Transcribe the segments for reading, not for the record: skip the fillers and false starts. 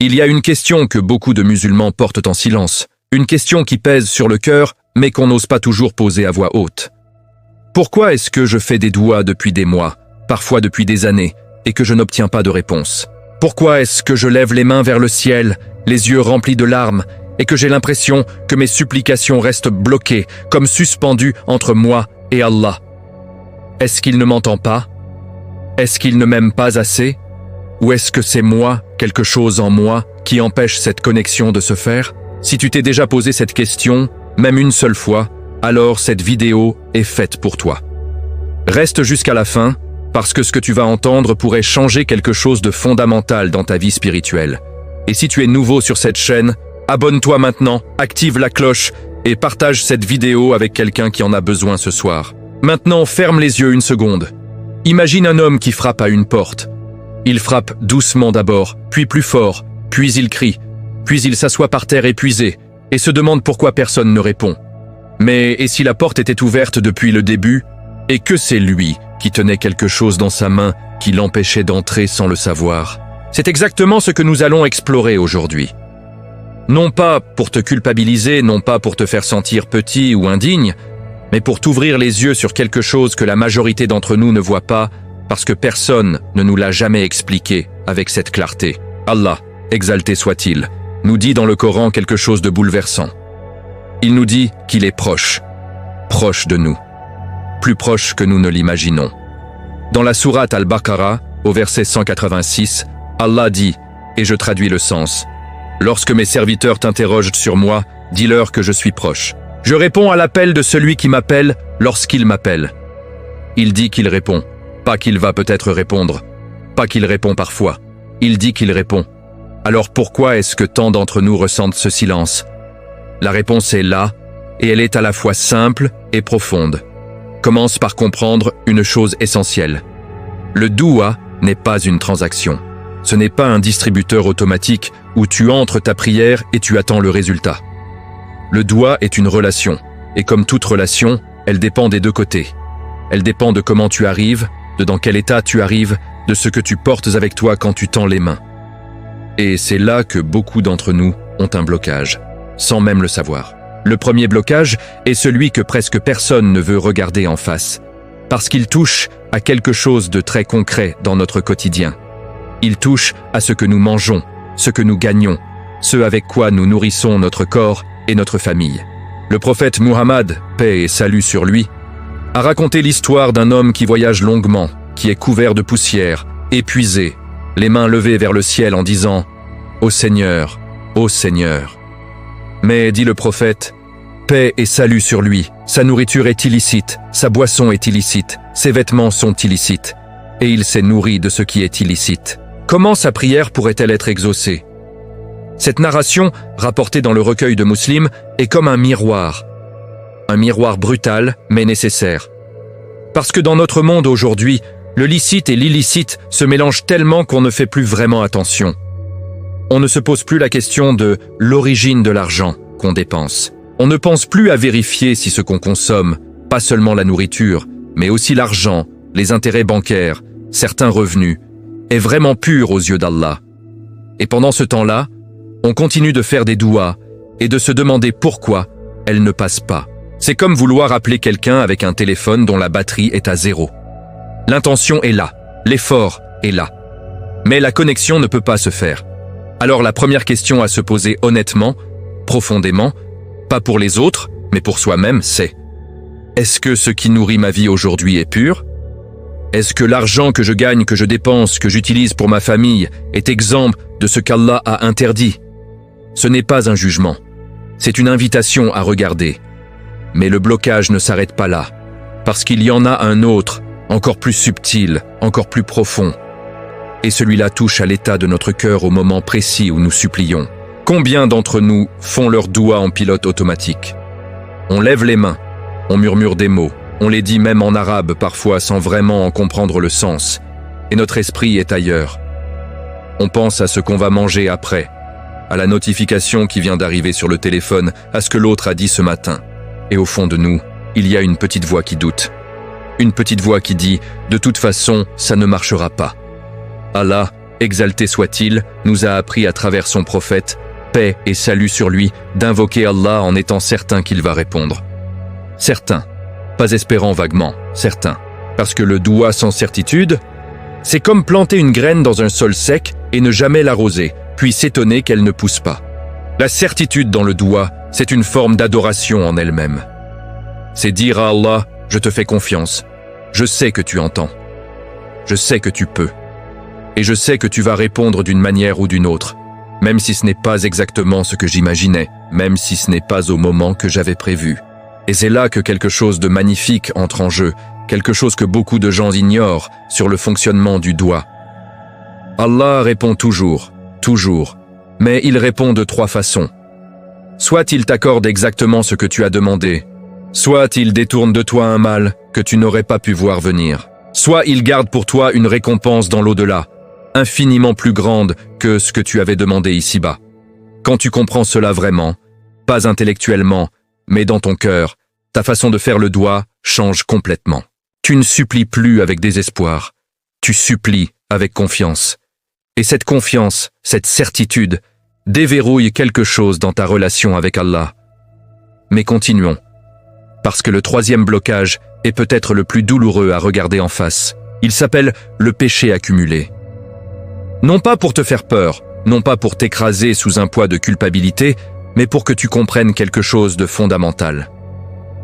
Il y a une question que beaucoup de musulmans portent en silence, une question qui pèse sur le cœur, mais qu'on n'ose pas toujours poser à voix haute. Pourquoi est-ce que je fais des douas depuis des mois, parfois depuis des années, et que je n'obtiens pas de réponse? Pourquoi est-ce que je lève les mains vers le ciel, les yeux remplis de larmes, et que j'ai l'impression que mes supplications restent bloquées, comme suspendues entre moi et Allah? Est-ce qu'il ne m'entend pas? Est-ce qu'il ne m'aime pas assez? Ou est-ce que c'est moi, quelque chose en moi, qui empêche cette connexion de se faire? Si tu t'es déjà posé cette question, même une seule fois, alors cette vidéo est faite pour toi. Reste jusqu'à la fin, parce que ce que tu vas entendre pourrait changer quelque chose de fondamental dans ta vie spirituelle. Et si tu es nouveau sur cette chaîne, abonne-toi maintenant, active la cloche et partage cette vidéo avec quelqu'un qui en a besoin ce soir. Maintenant, ferme les yeux une seconde. Imagine un homme qui frappe à une porte. Il frappe doucement d'abord, puis plus fort, puis il crie, puis il s'assoit par terre épuisé et se demande pourquoi personne ne répond. Mais et si la porte était ouverte depuis le début et que c'est lui qui tenait quelque chose dans sa main qui l'empêchait d'entrer sans le savoir? C'est exactement ce que nous allons explorer aujourd'hui. Non pas pour te culpabiliser, non pas pour te faire sentir petit ou indigne, mais pour t'ouvrir les yeux sur quelque chose que la majorité d'entre nous ne voit pas parce que personne ne nous l'a jamais expliqué avec cette clarté. Allah, exalté soit-il, nous dit dans le Coran quelque chose de bouleversant. Il nous dit qu'il est proche de nous, plus proche que nous ne l'imaginons. Dans la sourate Al-Baqarah, au verset 186, Allah dit, et je traduis le sens, « Lorsque mes serviteurs t'interrogent sur moi, dis-leur que je suis proche. Je réponds à l'appel de celui qui m'appelle lorsqu'il m'appelle. » Il dit qu'il répond, pas qu'il va peut-être répondre, pas qu'il répond parfois. Il dit qu'il répond. Alors pourquoi est-ce que tant d'entre nous ressentent ce silence? La réponse est là, et elle est à la fois simple et profonde. Commence par comprendre une chose essentielle. Le doua n'est pas une transaction. Ce n'est pas un distributeur automatique où tu entres ta prière et tu attends le résultat. Le doua est une relation, et comme toute relation, elle dépend des deux côtés. Elle dépend de comment tu arrives, de dans quel état tu arrives, de ce que tu portes avec toi quand tu tends les mains. Et c'est là que beaucoup d'entre nous ont un blocage, sans même le savoir. Le premier blocage est celui que presque personne ne veut regarder en face, parce qu'il touche à quelque chose de très concret dans notre quotidien. Il touche à ce que nous mangeons, ce que nous gagnons, ce avec quoi nous nourrissons notre corps et notre famille. Le prophète Muhammad, paix et salut sur lui, a raconté l'histoire d'un homme qui voyage longuement, qui est couvert de poussière, épuisé, les mains levées vers le ciel en disant « Ô Seigneur, ô Seigneur ». Mais, dit le prophète, paix et salut sur lui, sa nourriture est illicite, sa boisson est illicite, ses vêtements sont illicites, et il s'est nourri de ce qui est illicite. Comment sa prière pourrait-elle être exaucée? Cette narration, rapportée dans le recueil de Muslim, est comme un miroir brutal mais nécessaire. Parce que dans notre monde aujourd'hui, le licite et l'illicite se mélangent tellement qu'on ne fait plus vraiment attention. On ne se pose plus la question de l'origine de l'argent qu'on dépense. On ne pense plus à vérifier si ce qu'on consomme, pas seulement la nourriture, mais aussi l'argent, les intérêts bancaires, certains revenus, est vraiment pur aux yeux d'Allah. Et pendant ce temps-là, on continue de faire des douas et de se demander pourquoi elles ne passent pas. C'est comme vouloir appeler quelqu'un avec un téléphone dont la batterie est à 0. L'intention est là, l'effort est là, mais la connexion ne peut pas se faire. Alors la première question à se poser honnêtement, profondément, pas pour les autres, mais pour soi-même, c'est: est-ce que ce qui nourrit ma vie aujourd'hui est pur? Est-ce que l'argent que je gagne, que je dépense, que j'utilise pour ma famille est exempt de ce qu'Allah a interdit? Ce n'est pas un jugement, c'est une invitation à regarder. Mais le blocage ne s'arrête pas là, parce qu'il y en a un autre, encore plus subtil, encore plus profond. Et celui-là touche à l'état de notre cœur au moment précis où nous supplions. Combien d'entre nous font leur doua en pilote automatique? On lève les mains, on murmure des mots, on les dit même en arabe parfois sans vraiment en comprendre le sens, et notre esprit est ailleurs. On pense à ce qu'on va manger après, à la notification qui vient d'arriver sur le téléphone, à ce que l'autre a dit ce matin. Et au fond de nous, il y a une petite voix qui doute. Une petite voix qui dit « De toute façon, ça ne marchera pas. Allah, exalté soit-il, nous a appris à travers son prophète, paix et salut sur lui, d'invoquer Allah en étant certain qu'il va répondre. Certain, pas espérant vaguement, certain. Parce que le doua sans certitude, c'est comme planter une graine dans un sol sec et ne jamais l'arroser, puis s'étonner qu'elle ne pousse pas. La certitude dans le doua, c'est une forme d'adoration en elle-même. C'est dire à Allah, je te fais confiance, je sais que tu entends, je sais que tu peux, et je sais que tu vas répondre d'une manière ou d'une autre, même si ce n'est pas exactement ce que j'imaginais, même si ce n'est pas au moment que j'avais prévu. Et c'est là que quelque chose de magnifique entre en jeu, quelque chose que beaucoup de gens ignorent sur le fonctionnement du doua. Allah répond toujours, mais il répond de 3 façons. Soit il t'accorde exactement ce que tu as demandé, soit il détourne de toi un mal que tu n'aurais pas pu voir venir, soit il garde pour toi une récompense dans l'au-delà, infiniment plus grande que ce que tu avais demandé ici-bas. Quand tu comprends cela vraiment, pas intellectuellement, mais dans ton cœur, ta façon de faire le doua change complètement. Tu ne supplies plus avec désespoir, tu supplies avec confiance. Et cette confiance, cette certitude, déverrouille quelque chose dans ta relation avec Allah. Mais continuons, parce que le 3e blocage est peut-être le plus douloureux à regarder en face. Il s'appelle le péché accumulé. Non pas pour te faire peur, non pas pour t'écraser sous un poids de culpabilité, mais pour que tu comprennes quelque chose de fondamental.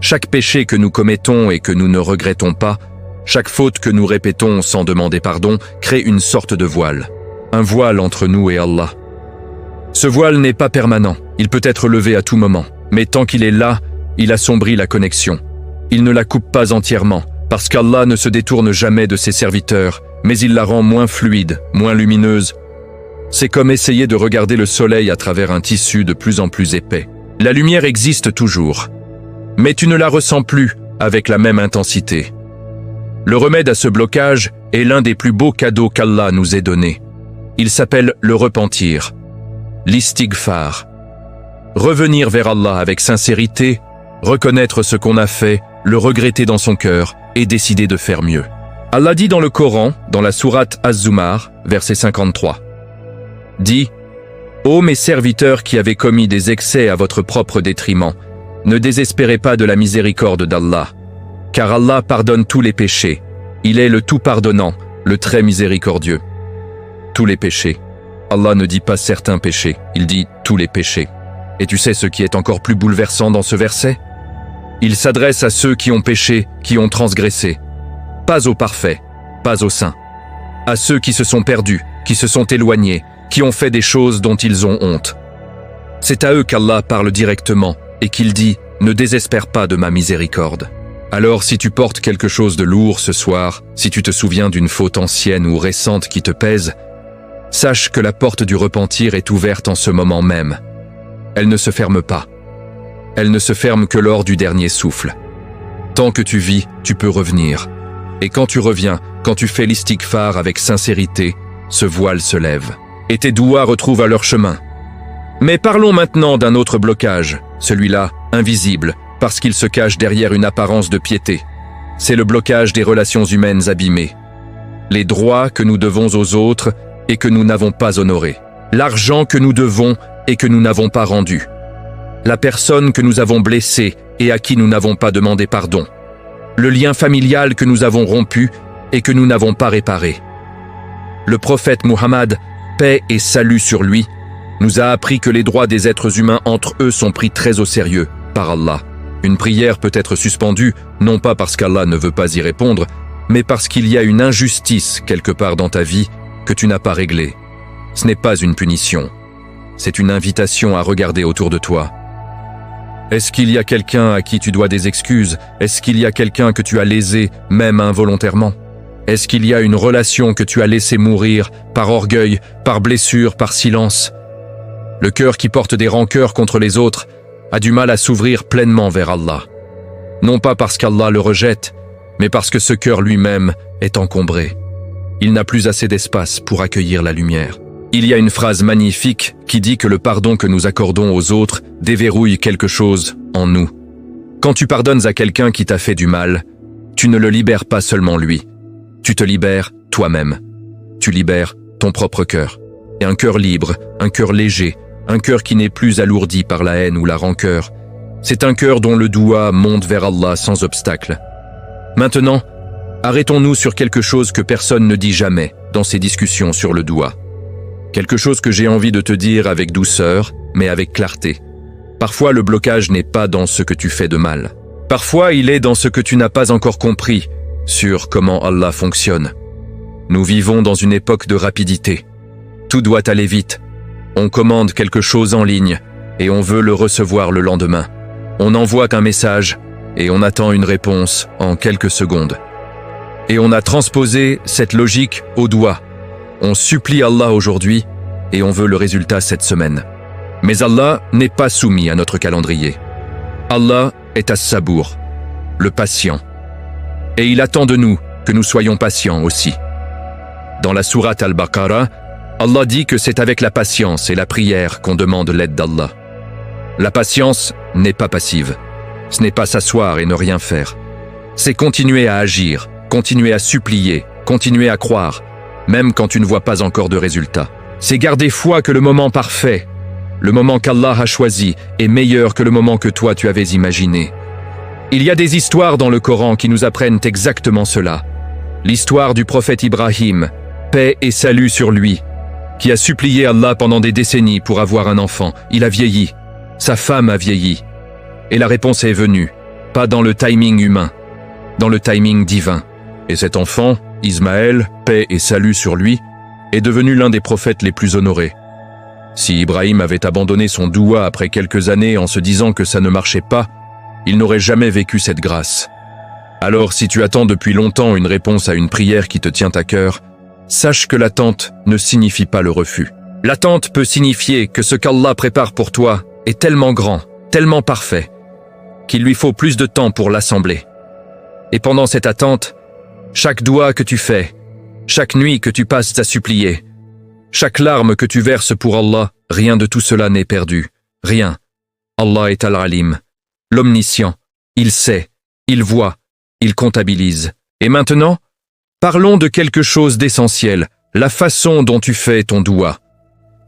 Chaque péché que nous commettons et que nous ne regrettons pas, chaque faute que nous répétons sans demander pardon, crée une sorte de voile. Un voile entre nous et Allah. Ce voile n'est pas permanent, il peut être levé à tout moment, mais tant qu'il est là, il assombrit la connexion. Il ne la coupe pas entièrement, parce qu'Allah ne se détourne jamais de ses serviteurs, mais il la rend moins fluide, moins lumineuse. C'est comme essayer de regarder le soleil à travers un tissu de plus en plus épais. La lumière existe toujours, mais tu ne la ressens plus avec la même intensité. Le remède à ce blocage est l'un des plus beaux cadeaux qu'Allah nous ait donné. Il s'appelle le repentir, l'istighfar. Revenir vers Allah avec sincérité, reconnaître ce qu'on a fait, le regretter dans son cœur et décider de faire mieux. Allah dit dans le Coran, dans la sourate Az-Zumar, verset 53, dit « Ô mes serviteurs qui avez commis des excès à votre propre détriment, ne désespérez pas de la miséricorde d'Allah, car Allah pardonne tous les péchés. Il est le tout pardonnant, le très miséricordieux. » Tous les péchés. Allah ne dit pas certains péchés, il dit tous les péchés. Et tu sais ce qui est encore plus bouleversant dans ce verset? Il s'adresse à ceux qui ont péché, qui ont transgressé. Pas aux parfaits, pas aux saints. À ceux qui se sont perdus, qui se sont éloignés, qui ont fait des choses dont ils ont honte. C'est à eux qu'Allah parle directement et qu'il dit « Ne désespère pas de ma miséricorde ». Alors si tu portes quelque chose de lourd ce soir, si tu te souviens d'une faute ancienne ou récente qui te pèse, sache que la porte du repentir est ouverte en ce moment même. Elle ne se ferme pas. Elle ne se ferme que lors du dernier souffle. Tant que tu vis, tu peux revenir. Et quand tu reviens, quand tu fais l'istighfar avec sincérité, ce voile se lève. Et tes douas retrouvent à leur chemin. Mais parlons maintenant d'un autre blocage, celui-là invisible, parce qu'il se cache derrière une apparence de piété. C'est le blocage des relations humaines abîmées. Les droits que nous devons aux autres et que nous n'avons pas honorés. L'argent que nous devons et que nous n'avons pas rendu. La personne que nous avons blessée et à qui nous n'avons pas demandé pardon. Le lien familial que nous avons rompu et que nous n'avons pas réparé. Le prophète Muhammad, paix et salut sur lui, nous a appris que les droits des êtres humains entre eux sont pris très au sérieux par Allah. Une prière peut être suspendue, non pas parce qu'Allah ne veut pas y répondre, mais parce qu'il y a une injustice quelque part dans ta vie que tu n'as pas réglée. Ce n'est pas une punition, c'est une invitation à regarder autour de toi. Est-ce qu'il y a quelqu'un à qui tu dois des excuses? Est-ce qu'il y a quelqu'un que tu as lésé, même involontairement? Est-ce qu'il y a une relation que tu as laissé mourir par orgueil, par blessure, par silence? Le cœur qui porte des rancœurs contre les autres a du mal à s'ouvrir pleinement vers Allah. Non pas parce qu'Allah le rejette, mais parce que ce cœur lui-même est encombré. Il n'a plus assez d'espace pour accueillir la lumière. Il y a une phrase magnifique qui dit que le pardon que nous accordons aux autres déverrouille quelque chose en nous. Quand tu pardonnes à quelqu'un qui t'a fait du mal, tu ne le libères pas seulement lui. Tu te libères toi-même. Tu libères ton propre cœur. Et un cœur libre, un cœur léger, un cœur qui n'est plus alourdi par la haine ou la rancœur. C'est un cœur dont le doua monte vers Allah sans obstacle. Maintenant, arrêtons-nous sur quelque chose que personne ne dit jamais dans ces discussions sur le doua. Quelque chose que j'ai envie de te dire avec douceur, mais avec clarté. Parfois, le blocage n'est pas dans ce que tu fais de mal. Parfois, il est dans ce que tu n'as pas encore compris sur comment Allah fonctionne. Nous vivons dans une époque de rapidité. Tout doit aller vite. On commande quelque chose en ligne et on veut le recevoir le lendemain. On n'envoie qu'un message et on attend une réponse en quelques secondes. Et on a transposé cette logique au doigt. On supplie Allah aujourd'hui et on veut le résultat cette semaine. Mais Allah n'est pas soumis à notre calendrier. Allah est as-Sabour, le patient. Et il attend de nous que nous soyons patients aussi. Dans la sourate Al-Baqarah, Allah dit que c'est avec la patience et la prière qu'on demande l'aide d'Allah. La patience n'est pas passive. Ce n'est pas s'asseoir et ne rien faire. C'est continuer à agir, continuer à supplier, continuer à croire, même quand tu ne vois pas encore de résultat. C'est garder foi que le moment parfait, le moment qu'Allah a choisi, est meilleur que le moment que toi tu avais imaginé. Il y a des histoires dans le Coran qui nous apprennent exactement cela. L'histoire du prophète Ibrahim, paix et salut sur lui, qui a supplié Allah pendant des décennies pour avoir un enfant. Il a vieilli, sa femme a vieilli. Et la réponse est venue, pas dans le timing humain, dans le timing divin. Et cet enfant, Ismaël, paix et salut sur lui, est devenu l'un des prophètes les plus honorés. Si Ibrahim avait abandonné son doua après quelques années en se disant que ça ne marchait pas, il n'aurait jamais vécu cette grâce. Alors si tu attends depuis longtemps une réponse à une prière qui te tient à cœur, sache que l'attente ne signifie pas le refus. L'attente peut signifier que ce qu'Allah prépare pour toi est tellement grand, tellement parfait, qu'il lui faut plus de temps pour l'assembler. Et pendant cette attente, chaque doua que tu fais, chaque nuit que tu passes à supplier, chaque larme que tu verses pour Allah, rien de tout cela n'est perdu. Rien. Allah est Al-Alim, l'omniscient. Il sait, il voit, il comptabilise. Et maintenant, parlons de quelque chose d'essentiel, la façon dont tu fais ton doua.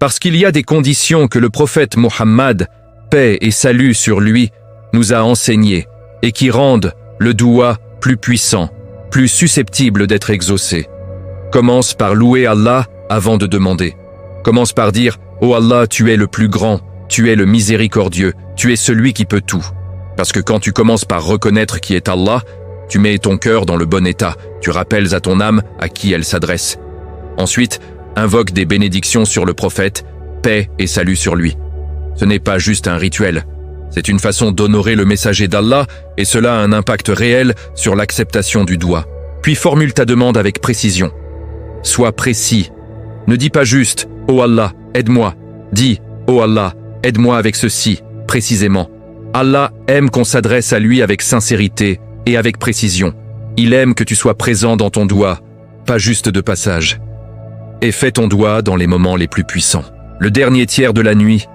Parce qu'il y a des conditions que le prophète Mohammed, paix et salut sur lui, nous a enseignées et qui rendent le doua plus puissant, plus susceptible d'être exaucé. Commence par louer Allah avant de demander. Commence par dire « Oh Allah, tu es le plus grand, tu es le miséricordieux, tu es celui qui peut tout. » Parce que quand tu commences par reconnaître qui est Allah, tu mets ton cœur dans le bon état, tu rappelles à ton âme à qui elle s'adresse. Ensuite, invoque des bénédictions sur le prophète, paix et salut sur lui. Ce n'est pas juste un rituel, c'est une façon d'honorer le messager d'Allah et cela a un impact réel sur l'acceptation du doua. Puis formule ta demande avec précision. Sois précis. Ne dis pas juste « Oh Allah, aide-moi ». Dis « Oh Allah, aide-moi avec ceci », précisément. Allah aime qu'on s'adresse à lui avec sincérité et avec précision. Il aime que tu sois présent dans ton doua, pas juste de passage. Et fais ton doua dans les moments les plus puissants. Le dernier tiers de la nuit,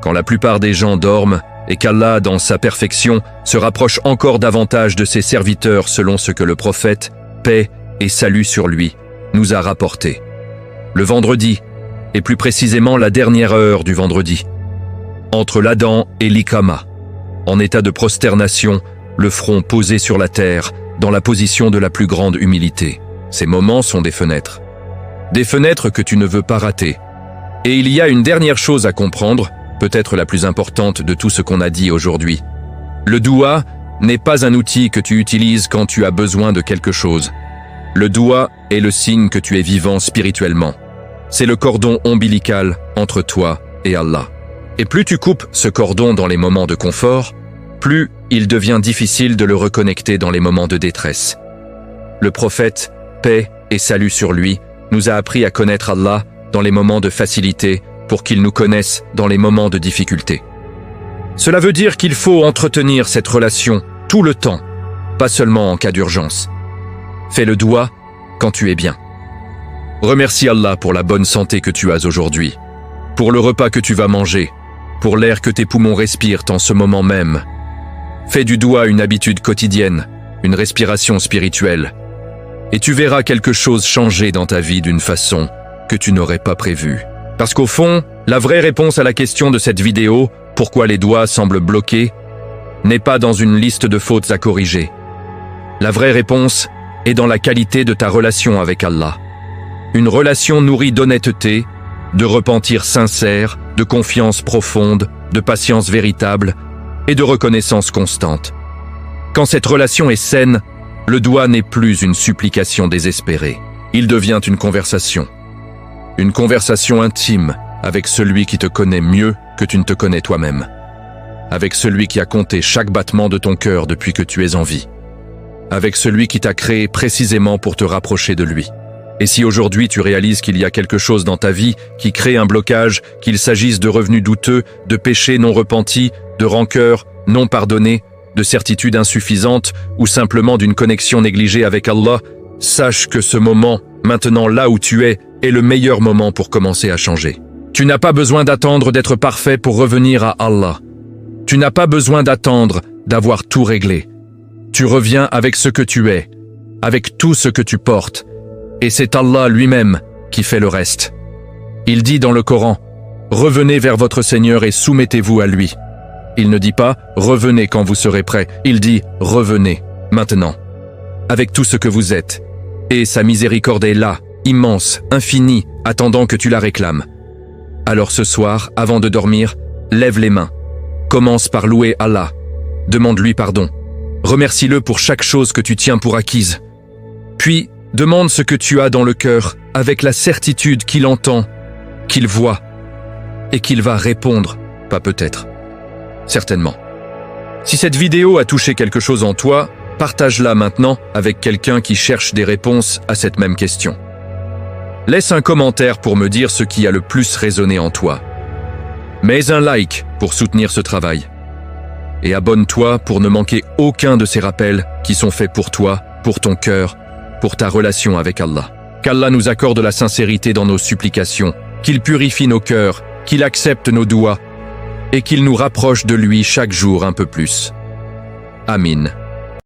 quand la plupart des gens dorment et qu'Allah, dans sa perfection, se rapproche encore davantage de ses serviteurs selon ce que le prophète, paix et salut sur lui, nous a rapporté. Le vendredi, et plus précisément la dernière heure du vendredi, entre l'Adhan et l'Iqama, en état de prosternation, le front posé sur la terre, dans la position de la plus grande humilité. Ces moments sont des fenêtres. Des fenêtres que tu ne veux pas rater. Et il y a une dernière chose à comprendre, peut-être la plus importante de tout ce qu'on a dit aujourd'hui. Le doua n'est pas un outil que tu utilises quand tu as besoin de quelque chose. Le doua est le signe que tu es vivant spirituellement. C'est le cordon ombilical entre toi et Allah. Et plus tu coupes ce cordon dans les moments de confort, plus il devient difficile de le reconnecter dans les moments de détresse. Le prophète, paix et salut sur lui, nous a appris à connaître Allah dans les moments de facilité pour qu'il nous connaisse dans les moments de difficulté. Cela veut dire qu'il faut entretenir cette relation tout le temps, pas seulement en cas d'urgence. Fais le doua quand tu es bien. Remercie Allah pour la bonne santé que tu as aujourd'hui, pour le repas que tu vas manger, pour l'air que tes poumons respirent en ce moment même. Fais du doua une habitude quotidienne, une respiration spirituelle, et tu verras quelque chose changer dans ta vie d'une façon que tu n'aurais pas prévu. Parce qu'au fond, la vraie réponse à la question de cette vidéo, pourquoi les doigts semblent bloqués, n'est pas dans une liste de fautes à corriger. La vraie réponse est dans la qualité de ta relation avec Allah. Une relation nourrie d'honnêteté, de repentir sincère, de confiance profonde, de patience véritable et de reconnaissance constante. Quand cette relation est saine, le doigt n'est plus une supplication désespérée. Il devient une conversation. Une conversation intime avec celui qui te connaît mieux que tu ne te connais toi-même. Avec celui qui a compté chaque battement de ton cœur depuis que tu es en vie. Avec celui qui t'a créé précisément pour te rapprocher de lui. Et si aujourd'hui tu réalises qu'il y a quelque chose dans ta vie qui crée un blocage, qu'il s'agisse de revenus douteux, de péchés non repentis, de rancœurs non pardonnés, de certitudes insuffisantes ou simplement d'une connexion négligée avec Allah, sache que ce moment, maintenant là où tu es le meilleur moment pour commencer à changer. Tu n'as pas besoin d'attendre d'être parfait pour revenir à Allah. Tu n'as pas besoin d'attendre d'avoir tout réglé. Tu reviens avec ce que tu es, avec tout ce que tu portes, et c'est Allah lui-même qui fait le reste. Il dit dans le Coran, « Revenez vers votre Seigneur et soumettez-vous à lui ». Il ne dit pas « Revenez quand vous serez prêts », il dit « Revenez, maintenant ». Avec tout ce que vous êtes. Et sa miséricorde est là, immense, infinie, attendant que tu la réclames. Alors ce soir, avant de dormir, lève les mains. Commence par louer Allah. Demande-lui pardon. Remercie-le pour chaque chose que tu tiens pour acquise. Puis, demande ce que tu as dans le cœur, avec la certitude qu'il entend, qu'il voit, et qu'il va répondre, pas peut-être. Certainement. Si cette vidéo a touché quelque chose en toi, partage-la maintenant avec quelqu'un qui cherche des réponses à cette même question. Laisse un commentaire pour me dire ce qui a le plus résonné en toi. Mets un like pour soutenir ce travail. Et abonne-toi pour ne manquer aucun de ces rappels qui sont faits pour toi, pour ton cœur, pour ta relation avec Allah. Qu'Allah nous accorde la sincérité dans nos supplications, qu'il purifie nos cœurs, qu'il accepte nos doigts et qu'il nous rapproche de lui chaque jour un peu plus. Amin.